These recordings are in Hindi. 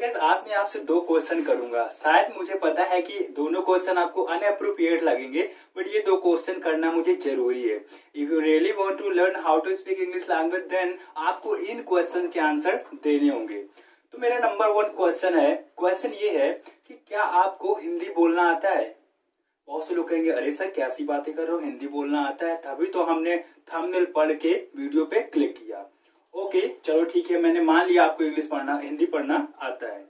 गाइस आज मैं आपसे दो क्वेश्चन करूंगा। शायद मुझे पता है कि दोनों क्वेश्चन आपको अनअप्रोप्रिएट लगेंगे, बट ये दो क्वेश्चन करना मुझे जरूरी है। If you really want to learn how to speak English language, then आपको इन क्वेश्चन के आंसर देने होंगे। तो मेरा नंबर 1 क्वेश्चन है, क्वेश्चन ये है कि क्या आपको हिंदी बोलना आता है? बहुत से लोग कहेंगे अरे सर कैसी बातें कर रहे हो, हिंदी बोलना आता है, तभी तो हमने थंबनेल पढ़ के वीडियो पे क्लिक किया। ओके चलो ठीक है, मैंने मान लिया आपको इंग्लिश पढ़ना, हिंदी पढ़ना आता है।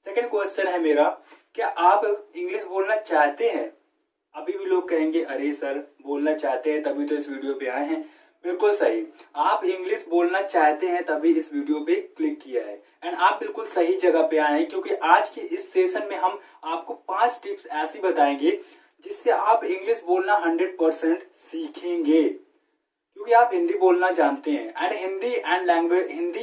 सेकंड क्वेश्चन है मेरा, क्या आप इंग्लिश बोलना चाहते हैं? अभी भी लोग कहेंगे अरे सर बोलना चाहते हैं तभी तो इस वीडियो पे आए हैं। बिल्कुल सही, आप इंग्लिश बोलना चाहते हैं तभी इस वीडियो पे क्लिक किया है एंड आप बिल्कुल सही जगह पे आए हैं, क्योंकि आज के इस सेशन में हम आपको 5 टिप्स ऐसी बताएंगे जिससे आप इंग्लिश बोलना 100% सीखेंगे, क्योंकि आप हिंदी बोलना जानते हैं एंड हिंदी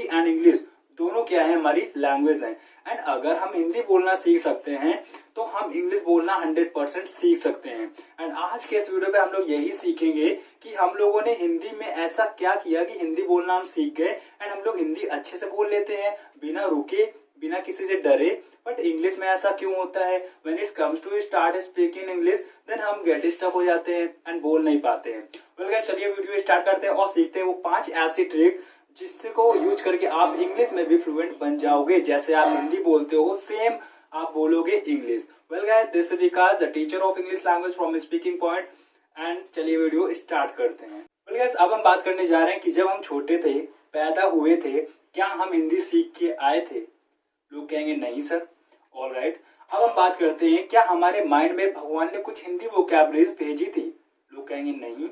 एंड इंग्लिश दोनों क्या है, हमारी लैंग्वेज है। एंड अगर हम हिंदी बोलना सीख सकते हैं तो हम इंग्लिश बोलना 100% सीख सकते हैं। एंड आज के इस वीडियो पे हम लोग यही सीखेंगे कि हम लोगों ने हिंदी में ऐसा क्या किया कि हिंदी बोलना हम सीख गए एंड हम लोग हिंदी अच्छे से बोल लेते हैं बिना रुके, बिना किसी से डरे। बट इंग्लिश में ऐसा क्यों होता है? When it comes to start speaking English, then हम गेट स्टक हो जाते हैं एंड बोल नहीं पाते हैं। वेल गाइस चलिए वीडियो स्टार्ट करते हैं और सीखते हैं वो 5 ऐसी ट्रिक जिसको यूज करके आप इंग्लिश में भी फ्लुएंट बन जाओगे। जैसे आप हिंदी बोलते हो सेम आप बोलोगे English. Well guys this is Vikas, the teacher of English language from speaking point, and चलिए वीडियो स्टार्ट करते हैं। वेल गाइस अब हम बात करने जा रहे हैं कि जब हम छोटे थे, पैदा हुए थे, क्या हम हिंदी सीख के आए थे? लोग कहेंगे नहीं सर। ऑलराइट, अब हम बात करते हैं क्या हमारे माइंड में भगवान ने कुछ हिंदी वोकैबुलरीज भेजी थी? लोग कहेंगे नहीं।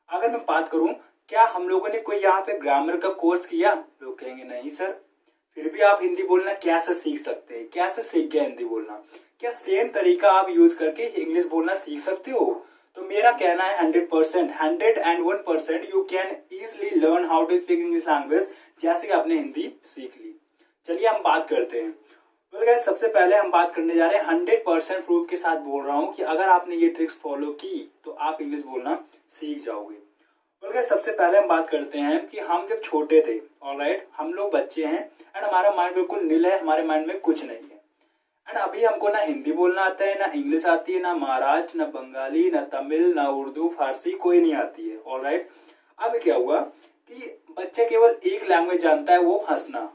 अगर मैं बात करूं क्या हम लोगों ने कोई यहाँ पे ग्रामर का कोर्स किया? लोग कहेंगे नहीं सर। फिर भी आप हिंदी बोलना कैसे सीख सकते हैं? कैसे सीख गए हिंदी बोलना? क्या सेम तरीका आप यूज करके इंग्लिश बोलना सीख सकते हो? तो मेरा कहना है 101% you can easily learn how to speak English language, जैसे आपने हिंदी सीख ली। चलिए हम बात करते हैं। तो गाइस सबसे पहले हम बात करने जा रहे हैं, 100% प्रूफ के साथ बोल रहा हूं कि अगर आपने ये ट्रिक्स फॉलो की तो आप इंग्लिश बोलना सीख जाओगे। तो गाइस सबसे पहले हम बात करते हैं कि हम जब छोटे थे, ऑलराइट, हम लोग बच्चे हैं एंड हमारा माइंड बिल्कुल नील है, हमारे माइंड में कुछ नहीं है एंड अभी हमको ना हिंदी बोलना आता है, ना इंग्लिश आती है, ना महाराष्ट्र, ना बंगाली, ना तमिल, ना उर्दू, फारसी कोई नहीं आती है। ऑलराइट, अब क्या हुआ कि बच्चा केवल एक लैंग्वेज जानता है, वो हंसना।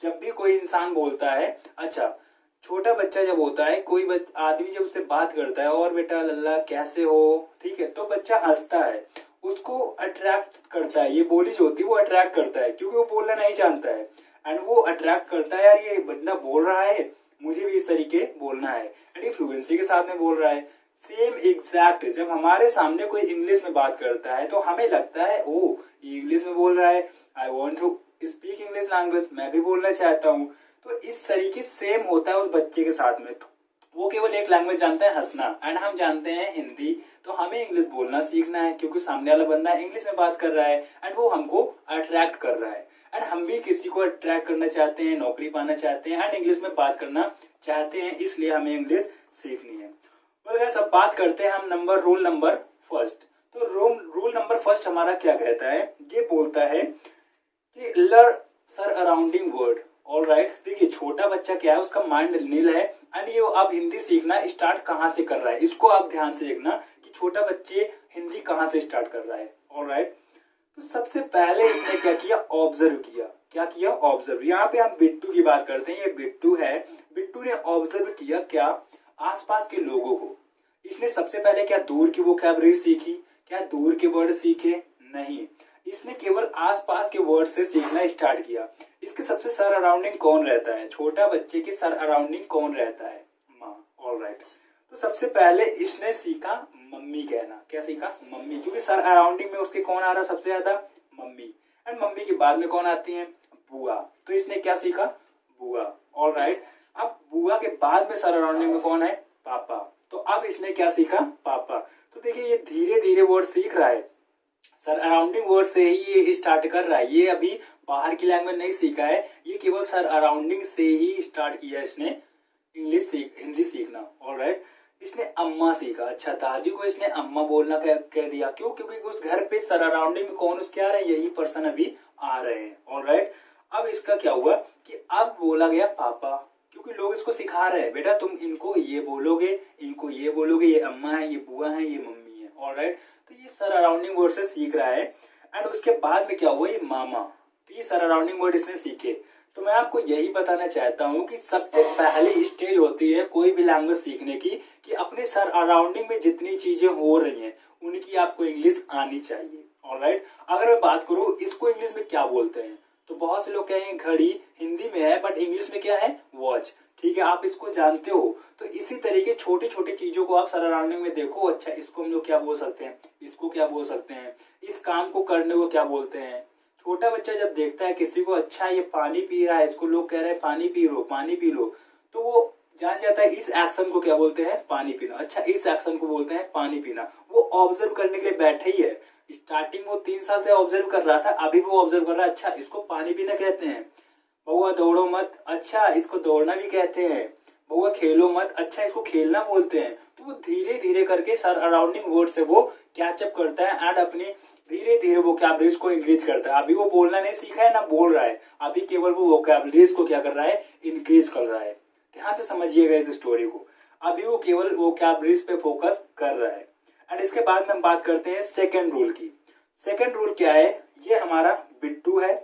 जब भी कोई इंसान बोलता है, अच्छा छोटा बच्चा जब होता है, कोई आदमी जब उससे बात करता है और बेटा लल्ला कैसे हो, ठीक है, तो बच्चा हंसता है, उसको अट्रैक्ट करता है। ये बोली जो होती है वो अट्रैक्ट करता है, क्योंकि वो बोलना नहीं जानता है एंड वो अट्रैक्ट करता है, यार ये बंदा बोल रहा है, मुझे भी इस तरीके बोलना है एंड ये फ्लुएंसी के साथ में बोल रहा है। सेम एग्जैक्ट जब हमारे सामने कोई इंग्लिश में बात करता है तो हमें लगता है ओ ये इंग्लिश में बोल रहा है, I want to speak English language, मैं भी बोलना चाहता हूँ। तो इस तरीके सेम होता है उस बच्चे के साथ में। वो केवल एक लैंग्वेज जानता है, हंसना, एंड हम जानते हैं हिंदी, तो हमें इंग्लिश बोलना सीखना है, क्योंकि सामने वाला बंदा इंग्लिश में बात कर रहा है एंड वो हमको अट्रैक्ट कर रहा है एंड हम भी किसी को अट्रैक्ट करना चाहते हैं, नौकरी पाना चाहते हैं एंड इंग्लिश में बात करना चाहते हैं, इसलिए हमें इंग्लिश सीखनी है। तो गाइस अब बात करते हैं हम रूल नंबर फर्स्ट। तो रूल नंबर फर्स्ट हमारा क्या कहता है? ये बोलता है कि learn surrounding word. Alright, देखिए छोटा बच्चा क्या है, उसका माइंड नील है एंड ये अब हिंदी सीखना स्टार्ट कहाँ से कर रहा है, इसको आप ध्यान से देखना कि छोटा बच्चे हिंदी कहाँ से स्टार्ट कर रहा है। ऑलराइट, तो सबसे पहले इसने क्या किया? ऑब्जर्व किया। क्या किया? ऑब्जर्व। यहाँ पे हम बिट्टू की बात करते हैं, ये बिट्टू है, बिट्टू ने ऑब्जर्व किया क्या? आसपास के लोगों को। इसने सबसे पहले क्या दूर की वोकैबुलरी सीखी? क्या दूर के वर्ड सीखे? नहीं, इसने केवल आसपास के वर्ड से सीखना स्टार्ट किया। इसके सबसे सर अराउंडिंग कौन रहता है? छोटा बच्चे के सर अराउंडिंग कौन रहता है? माँ। ऑलराइट, तो सबसे पहले इसने सीखा मम्मी कहना। क्या सीखा? मम्मी, क्योंकि सर अराउंडिंग में उसके कौन आ रहा सबसे ज्यादा? मम्मी। एंड मम्मी के बाद में कौन आती है? बुआ। तो इसने क्या सीखा? बुआ। ऑलराइट, अब बुआ के बाद में सर अराउंडिंग में कौन है? पापा। तो अब इसने क्या सीखा? पापा। तो देखिए ये धीरे धीरे वर्ड सीख रहा है, सर अराउंडिंग वर्ड से ही ये स्टार्ट कर रहा है। ये अभी बाहर की लैंग्वेज नहीं सीखा है, ये केवल सर अराउंडिंग से ही स्टार्ट किया इसने हिंदी सीखना। ऑलराइट, इसने अम्मा सीखा। अच्छा, दादी को इसने अम्मा बोलना कह दिया। क्यों? क्योंकि उस घर पे सर अराउंडिंग में कौन उसके आ रहे हैं? यही पर्सन अभी आ रहे हैं। ऑलराइट, अब इसका क्या हुआ कि अब बोला गया पापा, क्योंकि लोग इसको सिखा रहे हैं, बेटा तुम इनको ये बोलोगे, इनको ये बोलोगे, ये अम्मा है, ये बुआ है, ये मम्मी है। ऑलराइट, तो ये सराउंडिंग वर्ड से सीख रहा है। एंड उसके बाद में क्या हुआ, ये मामा, तो ये सराउंडिंग वर्ड इसने सीखे। तो मैं आपको यही बताना चाहता हूँ कि सबसे पहली स्टेज होती है कोई भी लैंग्वेज सीखने की, कि अपने सराउंडिंग में जितनी चीजें हो रही हैं उनकी आपको इंग्लिश आनी चाहिए। ऑलराइट, अगर मैं बात करूँ इसको इंग्लिश में क्या बोलते हैं, तो बहुत से लोग कहेंगे घड़ी, हिंदी में है बट इंग्लिश में क्या है, वॉच। ठीक है, आप इसको जानते हो। तो इसी तरीके छोटी छोटी चीजों को आप सराउंडिंग में देखो, अच्छा इसको हम लोग क्या बोल सकते हैं, इसको क्या बोल सकते हैं, इस काम को करने को क्या बोलते हैं। छोटा बच्चा जब देखता है किसी को, अच्छा ये पानी पी रहा है, इसको लोग कह रहे हैं पानी पी लो, पानी पी लो, तो वो जान जाता है इस एक्शन को क्या बोलते हैं, पानी पीना। अच्छा इस एक्शन को बोलते हैं पानी पीना। वो ऑब्जर्व करने के लिए बैठे ही है। स्टार्टिंग वो 3 साल से ऑब्जर्व कर रहा था, अभी वो ऑब्जर्व कर रहा है, अच्छा इसको पानी पीना कहते हैं। बउआ दौड़ो मत, अच्छा इसको दौड़ना भी कहते हैं। बउआ खेलो मत, अच्छा इसको खेलना बोलते हैं। तो वो धीरे धीरे करके सराउंडिंग वर्ड से वो कैचअप करता है एंड अपनी धीरे धीरे वोकैबुलरीज को इंक्रीज करता है। अभी वो बोलना नहीं सीखा है ना बोल रहा है, अभी केवल वो वोकैबुलरीज को क्या कर रहा है, इंक्रीज कर रहा है। ध्यान से समझिएगा इस स्टोरी को, अभी वो केवल वोकैबुलरीज पे फोकस कर रहा है। एंड इसके बाद में हम बात करते हैं सेकेंड रूल की। सेकेंड रूल क्या है, ये हमारा बिट्टू है,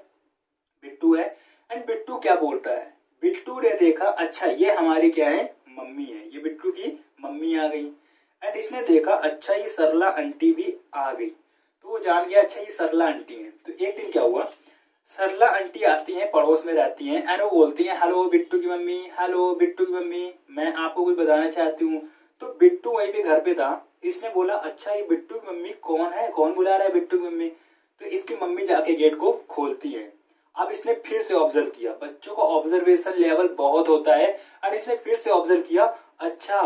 बिट्टू है। एंड बिट्टू क्या बोलता है, बिट्टू ने देखा अच्छा ये हमारी क्या है, मम्मी है, ये बिट्टू की मम्मी आ गई। एंड इसने देखा अच्छा ये सरला आंटी भी आ गई, तो वो जान गया अच्छा ये सरला आंटी है। तो एक दिन क्या हुआ, सरला आंटी आती हैं, पड़ोस में रहती हैं एंड वो बोलती हैं हेलो बिट्टू की मम्मी, हेलो बिट्टू की मम्मी, मैं आपको कुछ बताना चाहती हूँ। तो बिट्टू वहीं पे घर पे था, इसने बोला अच्छा ये बिट्टू की मम्मी कौन है, कौन बुला रहा है बिट्टू की मम्मी। तो इसकी मम्मी जाके गेट को खोलती है। अब इसने फिर से ऑब्जर्व किया, बच्चों का ऑब्जर्वेशन लेवल बहुत होता है। और इसने फिर से ऑब्जर्व किया, अच्छा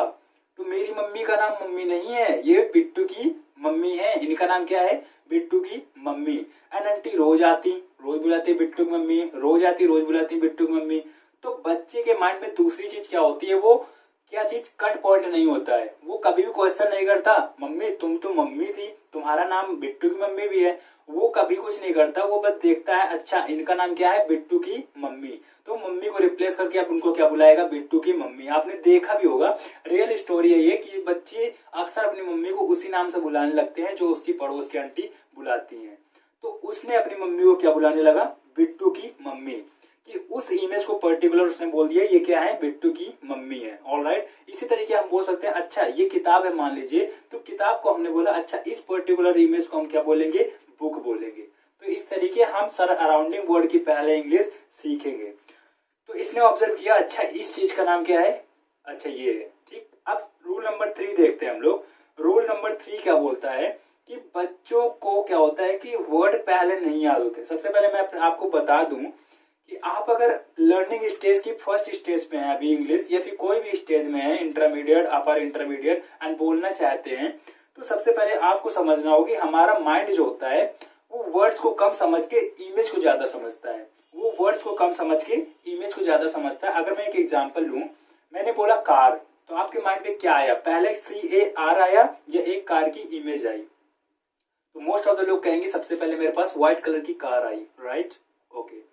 तो मेरी मम्मी का नाम मम्मी नहीं है, ये बिट्टू की मम्मी है, इनका नाम क्या है, बिट्टू की मम्मी। एंड आंटी रोज आती, रोज बुलाती बिट्टू की मम्मी, रोज आती रोज बुलाती बिट्टू की मम्मी। तो बच्चे के माइंड में दूसरी चीज क्या होती है, वो क्या चीज कट पॉइंट नहीं होता है, वो कभी भी क्वेश्चन नहीं करता मम्मी तुम तो मम्मी थी, तुम्हारा नाम बिट्टू की मम्मी भी है, वो कभी कुछ नहीं करता। वो बस देखता है अच्छा इनका नाम क्या है, बिट्टू की मम्मी, तो मम्मी को रिप्लेस करके आप उनको क्या बुलाएगा, बिट्टू की मम्मी। आपने देखा भी होगा, रियल स्टोरी है ये, कि बच्चे अक्सर अपनी मम्मी को उसी नाम से बुलाने लगते हैं जो उसकी पड़ोस की आंटी बुलाती है। तो उसने अपनी मम्मी को क्या बुलाने लगा, बिट्टू की मम्मी, कि उस इमेज को पर्टिकुलर उसने बोल दिया ये क्या है, बिट्टू की मम्मी है। ऑलराइट, इसी तरीके हम बोल सकते हैं अच्छा ये किताब है मान लीजिए, तो किताब को हमने बोला अच्छा इस पर्टिकुलर इमेज को हम क्या बोलेंगे, बुक बोलेंगे। तो इस तरीके हम सराउंडिंग वर्ड की पहले इंग्लिश सीखेंगे। तो इसने ऑब्जर्व किया अच्छा इस चीज का नाम क्या है, अच्छा ये है, ठीक। अब रूल नंबर 3 देखते हैं हम लोग। रूल नंबर 3 क्या बोलता है कि बच्चों को क्या होता है कि वर्ड पहले नहीं याद होते। सबसे पहले मैं आपको बता दूं कि आप अगर लर्निंग स्टेज की फर्स्ट स्टेज में है अभी इंग्लिश, या फिर कोई भी स्टेज में है, इंटरमीडिएट, अपर इंटरमीडिएट एंड बोलना चाहते हैं, तो सबसे पहले आपको समझना होगा कि हमारा माइंड जो होता है वो वर्ड्स को कम समझ के इमेज को ज्यादा समझता है, वो वर्ड्स को कम समझ के इमेज को ज्यादा समझता है। अगर मैं एक एग्जांपल लूं, मैंने बोला कार, तो आपके माइंड में क्या आया, पहले CAR आया या एक कार की इमेज आई। तो मोस्ट ऑफ द लोग कहेंगे सबसे पहले मेरे पास व्हाइट कलर की कार आई, राइट, ओके।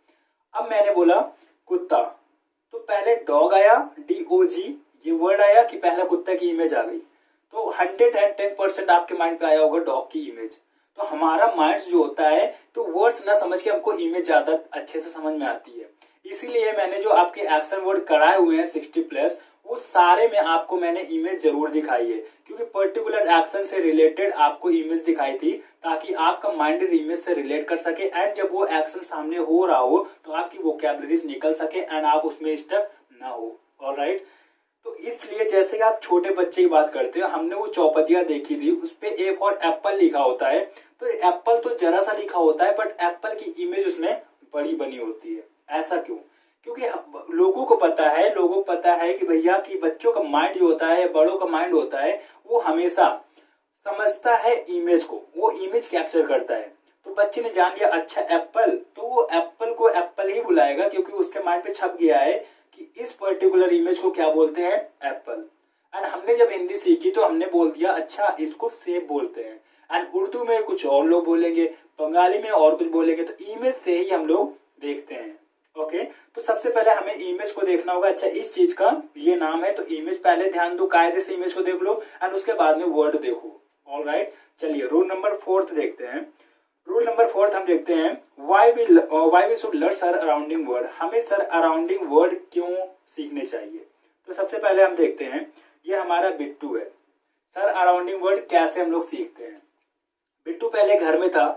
अब मैंने बोला कुत्ता, तो पहले डॉग आया, DOG ये वर्ड आया कि पहला कुत्ता की इमेज आ गई। तो 110% आपके माइंड पे आया होगा डॉग की इमेज। तो हमारा माइंड जो होता है तो वर्ड्स ना समझ के हमको इमेज ज्यादा अच्छे से समझ में आती है। इसीलिए मैंने जो आपके एक्शन वर्ड कराए हुए हैं 60+, वो सारे में आपको मैंने इमेज जरूर दिखाई है, क्योंकि पर्टिकुलर एक्शन से रिलेटेड आपको इमेज दिखाई थी, ताकि आपका माइंड इमेज से रिलेट कर सके एंड जब वो एक्शन सामने हो रहा हो तो आपकी वोकैबुलरीज निकल सके एंड आप उसमें स्टक ना हो। ऑलराइट, तो इसलिए जैसे कि आप छोटे बच्चे की बात करते हो, हमने वो चौपतिया देखी थी, उस पे एक और एप्पल लिखा होता है, तो एप्पल तो जरा सा लिखा होता है बट एप्पल की इमेज उसमें बड़ी बनी होती है। ऐसा क्यों? क्योंकि लोगों को पता है कि भैया कि बच्चों का माइंड जो होता है, बड़ों का माइंड होता है, वो हमेशा समझता है इमेज को, वो इमेज कैप्चर करता है। तो बच्चे ने जान लिया अच्छा एप्पल, तो वो एप्पल को एप्पल ही बुलाएगा, क्योंकि उसके माइंड पे छप गया है कि इस पर्टिकुलर इमेज को क्या बोलते हैं, एप्पल। एंड हमने जब हिंदी सीखी तो हमने बोल दिया अच्छा इसको सेब बोलते हैं, एंड उर्दू में कुछ और लोग बोलेंगे, बंगाली में और कुछ बोलेंगे, तो इमेज से ही हम लोग देखते हैं। ओके तो सबसे पहले हमें इमेज को देखना होगा। अच्छा इस चीज का ये नाम है तो इमेज पहले ध्यान दो, कायदे से इमेज को देख लो एंड उसके बाद में वर्ड देखो। ऑलराइट चलिए रूल नंबर 4 देखते हैं। रूल नंबर 4 हम देखते हैं why we should learn surrounding word. हमें सर अराउंडिंग वर्ड क्यों सीखने चाहिए। तो सबसे पहले हम देखते हैं ये हमारा बिट्टू है। सर अराउंडिंग वर्ड कैसे हम लोग सीखते हैं। बिट्टू पहले घर में था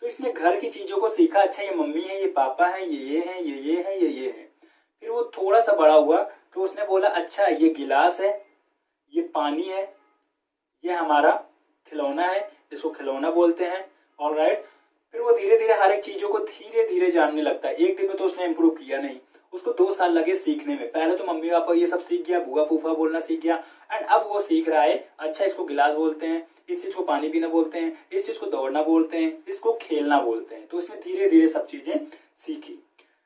तो इसने घर की चीजों को सीखा। अच्छा ये मम्मी है, ये पापा है, ये है, ये है, ये है। फिर वो थोड़ा सा बड़ा हुआ तो उसने बोला अच्छा ये गिलास है, ये पानी है, ये हमारा खिलौना है, इसको खिलौना बोलते हैं। ऑलराइट फिर वो धीरे धीरे हर एक चीजों को धीरे धीरे जानने लगता है। एक दिन में तो उसने इम्प्रूव किया नहीं, उसको 2 साल लगे सीखने में। पहले तो मम्मी पापा ये सब सीख गया, बुआ फूफा बोलना सीख गया एंड अब वो सीख रहा है अच्छा इसको गिलास बोलते हैं, इस चीज को पानी पीना बोलते हैं, इस चीज को दौड़ना बोलते हैं, इसको खेलना बोलते हैं। तो उसने धीरे धीरे सब चीजें सीखी।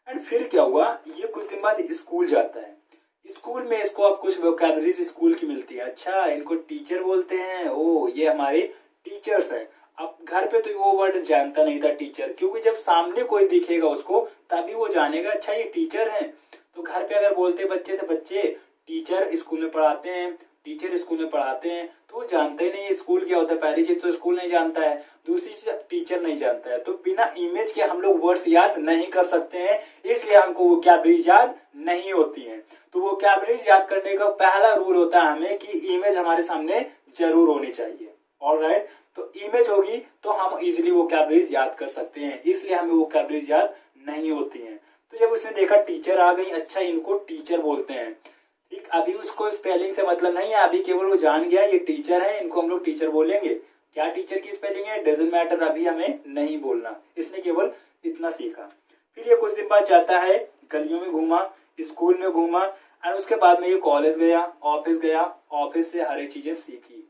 एंड फिर क्या हुआ, ये कुछ दिन बाद स्कूल जाता है। स्कूल में इसको अब कुछ वोकैबुलरीज स्कूल की मिलती है। अच्छा इनको टीचर बोलते हैं, ओ ये हमारे टीचर्स हैं। अब घर पे तो वो वर्ड जानता नहीं था टीचर, क्योंकि जब सामने कोई दिखेगा उसको तभी वो जानेगा अच्छा ये टीचर है। तो घर पे अगर बोलते बच्चे से बच्चे टीचर स्कूल में पढ़ाते हैं, टीचर स्कूल में पढ़ाते हैं, तो वो जानते ही नहीं स्कूल क्या होता है। पहली चीज तो स्कूल नहीं जानता है, दूसरी चीज टीचर नहीं जानता है। तो बिना इमेज के हम लोग वर्ड्स याद नहीं कर सकते हैं, इसलिए हमको वोकैबुलरीज याद नहीं होती हैं। तो वोकैबुलरीज याद करने का पहला रूल होता है हमें कि इमेज हमारे सामने जरूर होनी चाहिए। ऑलराइट तो इमेज होगी तो हम इजिली वोकैबुलरीज याद कर सकते हैं, इसलिए हमें वोकैबुलरीज याद नहीं होती हैं। तो जब उसने देखा टीचर आ गई, अच्छा इनको टीचर बोलते हैं, ठीक। अभी उसको स्पेलिंग से मतलब नहीं है, अभी केवल वो जान गया ये टीचर है, इनको हम लोग टीचर बोलेंगे। क्या टीचर की स्पेलिंग है डजंट मैटर, अभी हमें नहीं बोलना। इसने केवल इतना सीखा। फिर ये कुछ दिन बाद जाता है, गलियों में घूमा, स्कूल में घूमा और उसके बाद में ये कॉलेज गया, ऑफिस से हर एक चीजें सीखी।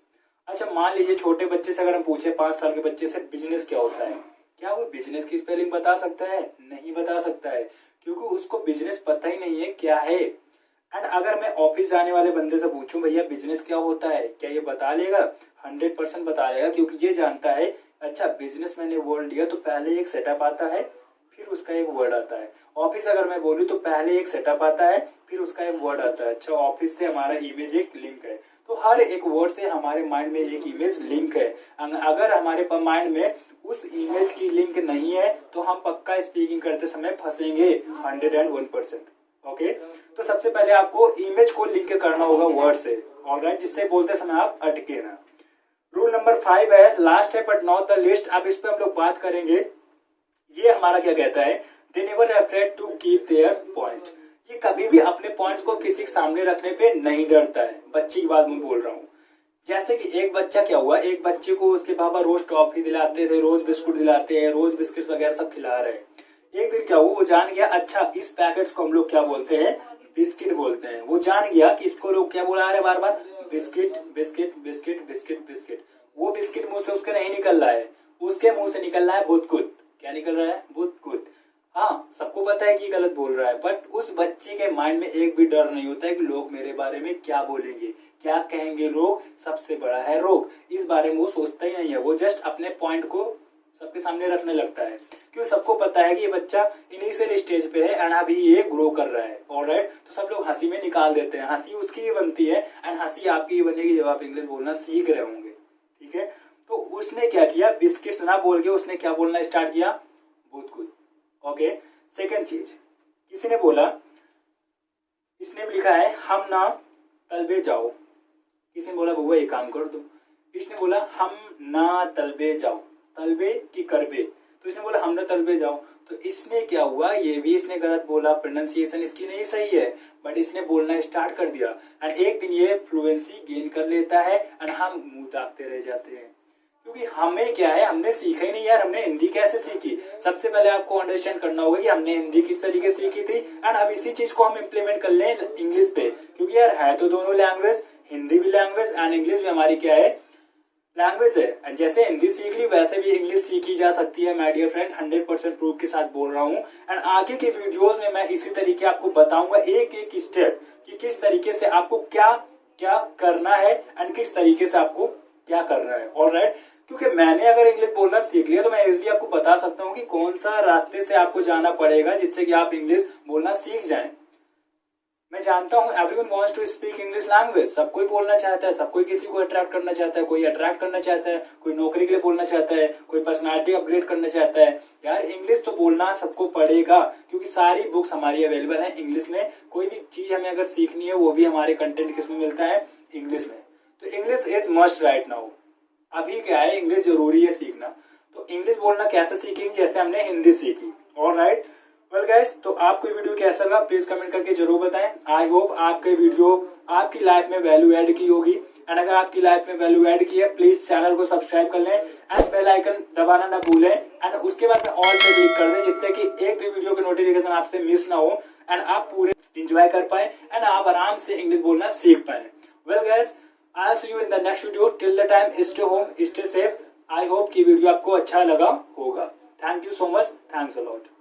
अच्छा मान लीजिए छोटे बच्चे से अगर हम पूछे 5 साल के बच्चे से बिजनेस क्या होता है, क्या वो बिजनेस की स्पेलिंग बता सकता है? नहीं बता सकता है, क्योंकि उसको बिजनेस पता ही नहीं है क्या है। एंड अगर मैं ऑफिस जाने वाले बंदे से पूछूं भैया बिजनेस क्या होता है, क्या ये बता लेगा? 100% बता लेगा, क्योंकि ये जानता है अच्छा बिजनेस मैंने वर्ड लिया तो पहले एक सेटअप आता है फिर उसका एक वर्ड आता है। ऑफिस अगर मैं बोलूं तो पहले एक सेटअप आता है फिर उसका एक वर्ड आता है। अच्छा ऑफिस से हमारा इमेज एक लिंक है, तो हर एक वर्ड से हमारे माइंड में एक इमेज लिंक है। अगर हमारे माइंड में उस इमेज की लिंक नहीं है तो हम पक्का स्पीकिंग करते समय फंसेंगे 101%। ओके तो सबसे पहले आपको इमेज को लिंक करना होगा वर्ड से। ऑलराइट जिससे बोलते समय आप अटके ना। रूल नंबर 5 है, लास्ट है बट नॉट द लिस्ट। अब इस पे हम लोग बात करेंगे। ये हमारा क्या कहता है, they never afraid to keep their point. ये कभी भी अपने पॉइंट्स को किसी के सामने रखने पे नहीं डरता है। बच्ची की बात मैं बोल रहा हूँ। जैसे कि एक बच्चा क्या हुआ, एक बच्चे को उसके पापा रोज टॉफी दिलाते थे, रोज बिस्कुट दिलाते हैं, रोज बिस्किट वगैरह सब खिला रहे हैं। एक दिन क्या हुआ, वो जान गया अच्छा इस पैकेट्स को हम लोग क्या बोलते हैं, बिस्किट बोलते हैं। वो जान गया कि इसको लोग क्या बुला रहे हैं बार बार, biscuit biscuit biscuit biscuit biscuit. वो बिस्किट मुंह से उसके नहीं निकल रहा है, उसके मुंह से निकल रहा है बुदकुत। क्या निकल रहा है, बुदकुत। हाँ सबको पता है कि गलत बोल रहा है, बट उस बच्चे के माइंड में एक भी डर नहीं होता है कि लोग मेरे बारे में क्या बोलेंगे, क्या कहेंगे लोग, सबसे बड़ा है रोग। इस बारे में वो सोचता ही नहीं है, वो जस्ट अपने पॉइंट को सबके सामने रखने लगता है, क्योंकि सबको पता है कि ये बच्चा इनिशियल स्टेज पे है एंड अभी ये ग्रो कर रहा है। ऑलराइट तो सब लोग हंसी में निकाल देते हैं, हंसी उसकी भी बनती है एंड हंसी आपकी भी बनेगी जब आप इंग्लिश बोलना सीख रहे होंगे। ठीक है तो उसने क्या किया, बिस्किट्स ना बोल के उसने क्या बोलना स्टार्ट किया, बुदकुत। ओके सेकंड चीज, किसी ने बोला, इसने लिखा है हम ना तलबे जाओ। किसी ने बोला बउआ ये काम कर दो, इसने बोला हम ना तलबे जाओ, तलबे की करबे, तो इसने बोला हम ना तलबे जाओ। तो इसने क्या हुआ, ये भी इसने गलत बोला, प्रोनाउंसिएशन इसकी नहीं सही है, बट इसने बोलना स्टार्ट कर दिया एंड एक दिन ये फ्लुएंसी गेन कर लेता है एंड हम मुंह ताकते रह जाते हैं, क्योंकि हमें क्या है, हमने सीखा ही नहीं यार, हमने हिंदी कैसे सीखी। सबसे पहले आपको अंडरस्टैंड करना होगा कि हमने हिंदी किस तरीके से सीखी थी एंड अब इसी चीज को हम इम्प्लीमेंट कर लें इंग्लिश पे, क्योंकि यार है तो दोनों लैंग्वेज, हिंदी भी लैंग्वेज एंड इंग्लिश भी हमारी क्या है, लैंग्वेज है। एंड जैसे हिंदी सीख ली वैसे भी इंग्लिश सीखी जा सकती है। माय डियर फ्रेंड 100% प्रूफ के साथ बोल रहा हूँ एंड आगे के वीडियोस में मैं इसी तरीके आपको बताऊंगा एक एक स्टेप कि किस तरीके से आपको क्या क्या करना है एंड किस तरीके से आपको क्या करना है। ऑलराइट, क्योंकि मैंने अगर इंग्लिश बोलना सीख लिया तो मैं इजिली आपको बता सकता हूँ कि कौन सा रास्ते से आपको जाना पड़ेगा जिससे कि आप इंग्लिश बोलना सीख जाएं। मैं जानता हूँ everyone wants to speak English language, सब कोई बोलना चाहता है, सब कोई किसी को अट्रैक्ट करना चाहता है, कोई अट्रैक्ट करना चाहता है, कोई नौकरी के लिए बोलना चाहता है, कोई पर्सनालिटी अपग्रेड करना चाहता है। यार इंग्लिश तो बोलना सबको पड़ेगा, क्योंकि सारी बुक्स हमारी अवेलेबल है इंग्लिश में। कोई भी चीज हमें अगर सीखनी है वो भी हमारे कंटेंट किसमें मिलता है, इंग्लिश में। तो English is must write now. अभी क्या है, इंग्लिश जरूरी है सीखना। तो इंग्लिश बोलना कैसे सीखेंगे, जैसे हमने हिंदी सीखी। ऑलराइट, वेल गाइस, तो आपको वीडियो कैसा लगा प्लीज कमेंट करके जरूर बताएं। आई होप आपके वीडियो आपकी लाइफ में वैल्यू ऐड की होगी, एंड अगर आपकी लाइफ में वैल्यू ऐड की है प्लीज चैनल को सब्सक्राइब कर लें एंड बेल आइकन दबाना ना भूलें, एंड उसके बाद में ऑल पे क्लिक कर दें, जिससे कि एक भी वीडियो की नोटिफिकेशन आपसे मिस ना हो एंड आप पूरे एंजॉय कर पाए एंड आप आराम से इंग्लिश बोलना सीख पाए। Well guys, I see you in the next video. Till the time stay home, stay safe. I hope कि वीडियो आपको अच्छा लगा होगा। Thank you so much, thanks a lot.